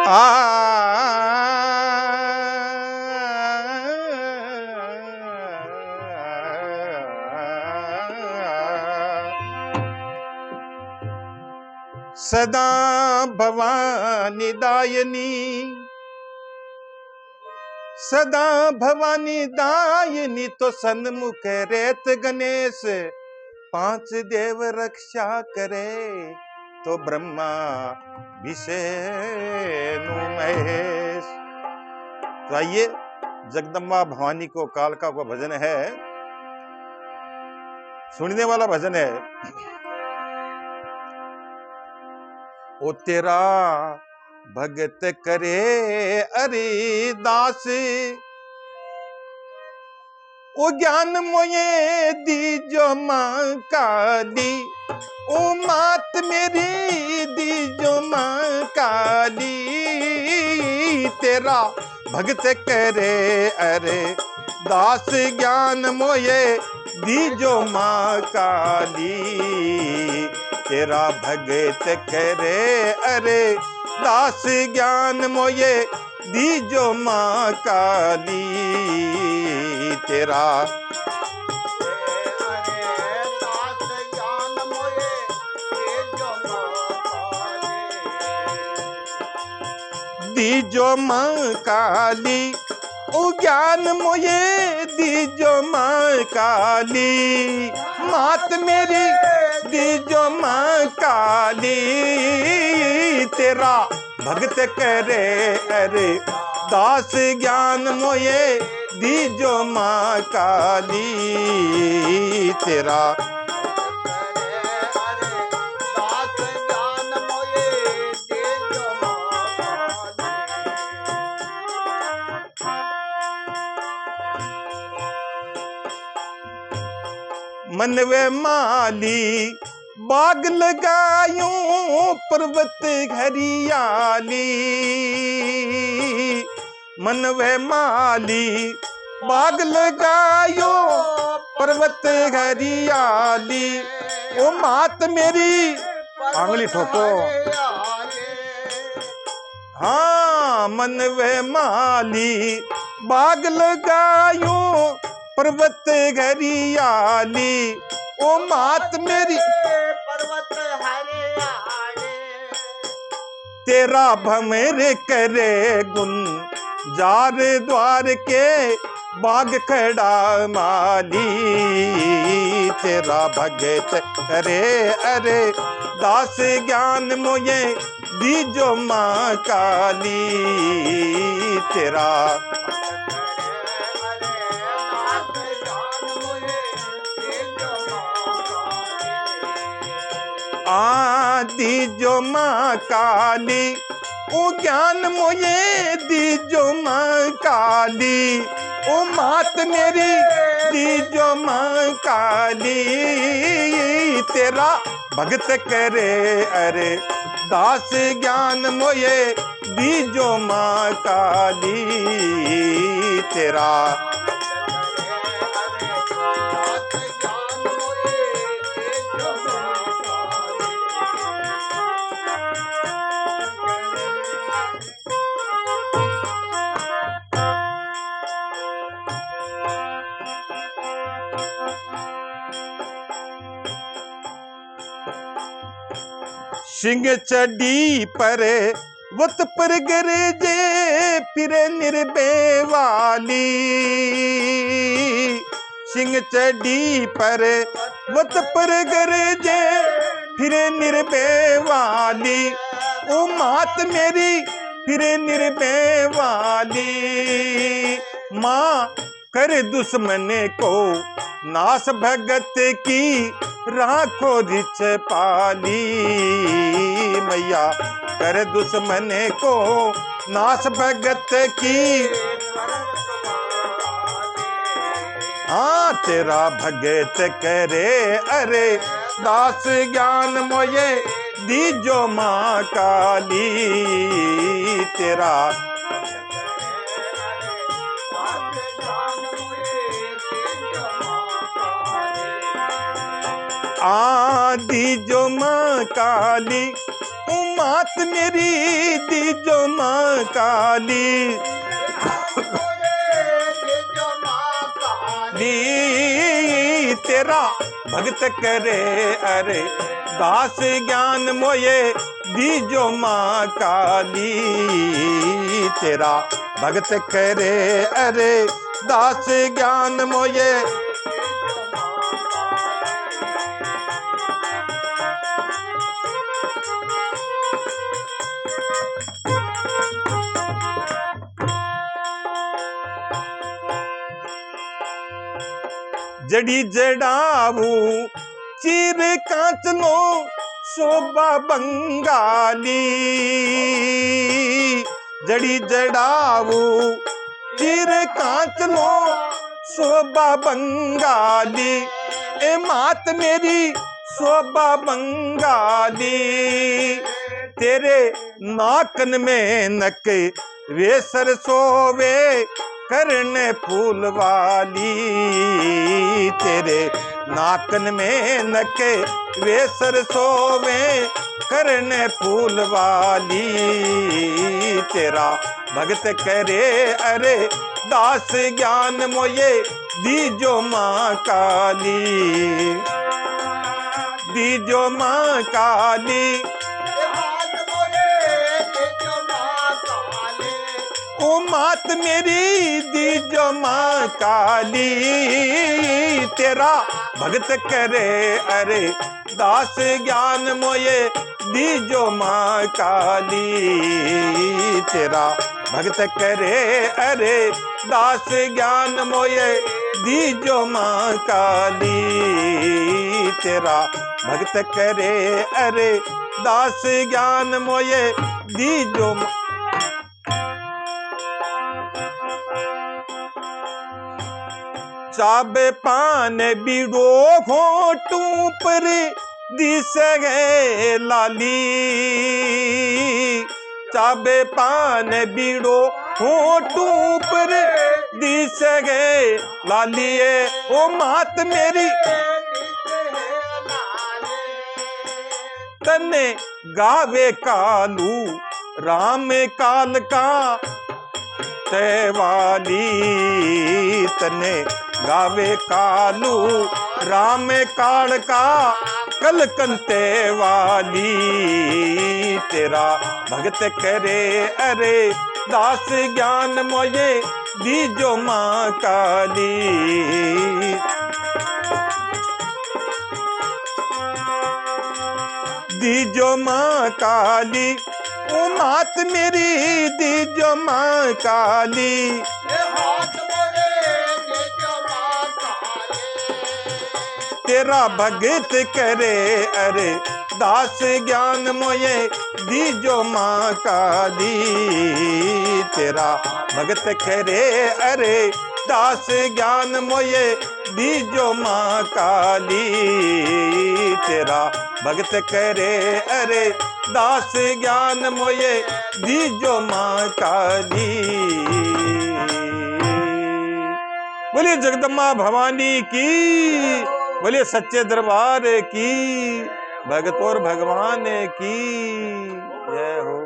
सदा भवानी दायनी, सदा भवानी दायनी, तो सन्मुख रेत गणेश, पांच देव रक्षा करे, तो ब्रह्मा विष्णु महेश। तो आइए, जगदम्बा भवानी को कालका को भजन है, सुनने वाला भजन है। ओ तेरा भगत करे अरिदास, ओ ज्ञान मोये दीजो मां काली, ओ मात मेरी दीजो मां काली। तेरा भगत करे अरे दास, ज्ञान मोये दीजो मां काली। तेरा भगत करे अरे दास, ज्ञान मोये दीजो मां काली। तेरा दीजो मां काली, ओ ज्ञान मोये दीजो मां काली। मात मेरी दीजो मां काली। तेरा भगत करे अरे दास, ज्ञान मोये दीजो मां काली। तेरा मनवे माली बाग लगायूं पर्वत हरियाली। मनवे माली बाग लगायो पर्वत हरियाली। ओ मात मेरी आंगली ठोको, हाँ मनवे माली बाग लगायो पर्वत हरियाली। ओ मात मेरी पर्वत हरियाली। तेरा भमर करे गुन जार द्वार के बाग खड़ा माली। तेरा भगत करे अरे दास, ज्ञान मोये दीजो मां काली। तेरा दीजो मां काली, ओ ज्ञान मोये दीजो मां काली। ओ मात मेरी दीजो मां काली। तेरा भगत करे अरे दास, ज्ञान मोये दीजो मां काली। तेरा सिंह चढ़ी पर वत पर गरजे फिर निर्बेवाली। सिंह चढ़ी पर वत पर गरजे फिर निर्बेवाली। ओ मात मेरी फिर निर्बेवाली। माँ कर दुश्मन को नाश, भगत की राखो रिच पाली। मैया कर दुश्मन को नाश, भगत की। हाँ तेरा भगत करे अरे दास, ज्ञान मोये दीजो मां काली। तेरा दीजो मां काली। ओ मात मेरी दीजो मां काली दीजो माँ काली तेरा भगत करे अरे दास ज्ञान मोये दीजो माँ काली तेरा भगत करे अरे दास ज्ञान मोये जड़ी जड़ावू चीर कांचनो शोभा बंगाली जड़ी जड़ावू चीर कांचनो शोभा बंगाली ए मात मेरी शोभा बंगाली तेरे नाकन में नक वे सरसोवे करने फूल वाली तेरे नाकन में नके वे सरसोवे करने फूल वाली तेरा भगत करे अरे दास ज्ञान मोये दीजो माँ काली दीजो माँ काली हाथ मोरे दीजो माँ काली ओ मात मेरी दीजो माँ काली तेरा भगत करे अरे दास ज्ञान मोये दीजो माँ काली तेरा भगत करे अरे दास ज्ञान मोये दीजो माँ काली तेरा भगत करे अरे दास ज्ञान मोये दीजो चाबे पान बीड़ो घोटू पर दिस गए लाली चाबे पान बीड़ो घोटू पर दिस गए लाली ओ मात मेरी तने गावे कालू राम काल का वाली तने गावे कालू राम काल का कलकंते वाली तेरा भगत करे अरे दास ज्ञान मोये दीजो माँ काली दीजो माँ काली ओ मात मेरी दीजो माँ काली हाथ मोरे दीजो माँ काली तेरा भगत करे अरे दास ज्ञान मोये दीजो माँ काली तेरा भगत करे अरे दास ज्ञान मोये दीजो माँ काली तेरा भगत करे अरे दास ज्ञान मोये दीजो माँ काली बोलिए जगदम्बा भवानी की बोलिए सच्चे दरबार की भगत और भगवान की जय हो।